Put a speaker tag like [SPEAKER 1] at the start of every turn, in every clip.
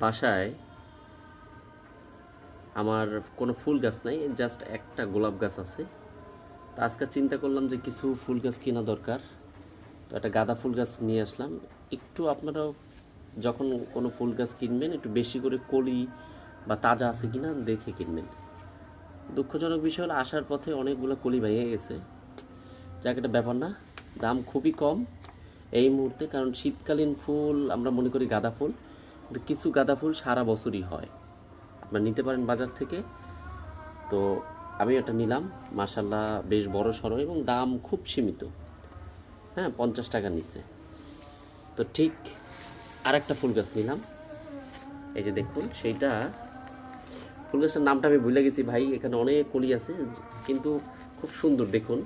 [SPEAKER 1] বাসায় আমার কোনো ফুল গাছ নাই, জাস্ট একটা গোলাপ গাছ আছে। তো আজকে চিন্তা করলাম যে কিছু ফুল গাছ কেনা দরকার, তো একটা গাঁদা ফুল গাছ নিয়ে আসলাম। একটু আপনারাও যখন কোনো ফুল গাছ কিনবেন একটু বেশি করে কলি বা তাজা আছে কিনা দেখে কিনবেন। দুঃখজনক বিষয় হলো আসার পথে অনেকগুলো কলি ভেঙে গেছে। যাক, একটা ব্যাপার না, দাম খুবই কম এই মুহূর্তে, কারণ শীতকালীন ফুল আমরা মনে করি গাঁদা ফুল, কিন্তু কিছু গাঁদা ফুল সারা বছরই হয়। আপনারা নিতে পারেন বাজার থেকে। তো আমি এটা নিলাম, মাশাল্লাহ বেশ বড় সড়ো এবং দাম খুব সীমিত। হ্যাঁ, 50 টাকা নিচ্ছে। তো ঠিক আরেকটা ফুল গাছ নিলাম, এই যে দেখুন সেইটা। ফুল গাছটার নামটা আমি ভুলে গেছি ভাই, এখানে অনেক কলি আছে, কিন্তু খুব সুন্দর দেখুন।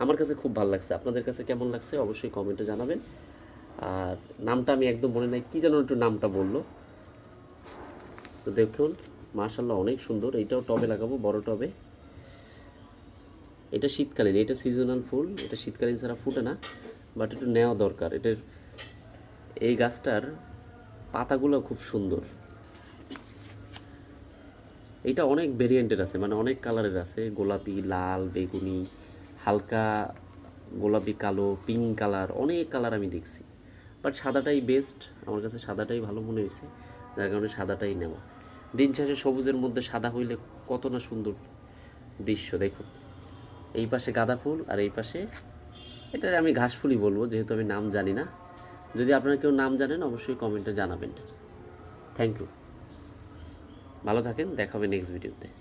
[SPEAKER 1] আমার কাছে খুব ভালো লাগছে, আপনাদের কাছে কেমন লাগছে অবশ্যই কমেন্টে জানাবেন। আর নামটা আমি একদম মনে নাই, কী যেন একটু নামটা বললো। তো দেখুন মাশাল্লাহ অনেক সুন্দর, এইটাও টবে লাগাবো, বড় টবে। এটা শীতকালীন, এটা সিজনাল ফুল, এটা শীতকালীন ছাড়া ফুটে না, বাট একটু নেওয়া দরকার। এটার এই গাছটার পাতাগুলো খুব সুন্দর। এটা অনেক ভেরিয়েন্টের আছে, মানে অনেক কালারের আছে, গোলাপি, লাল, বেগুনি, হালকা গোলাপি, কালো, পিঙ্ক কালার, অনেক কালার আমি দেখছি। বাট সাদাটাই বেস্ট, আমার কাছে সাদাটাই ভালো মনে হয়েছে, যার কারণে সাদাটাই নেওয়া। দিন শেষে সবুজের মধ্যে সাদা হইলে কত না সুন্দর দৃশ্য দেখুন। এই পাশে গাঁদা ফুল আর এই পাশে, এটা আমি ঘাস ফুলই বলবো যেহেতু আমি নাম জানি না। যদি আপনারা কেউ নাম জানেন অবশ্যই কমেন্টে জানাবেন। থ্যাংক ইউ, ভালো থাকেন, দেখা হবে নেক্সট ভিডিওতে।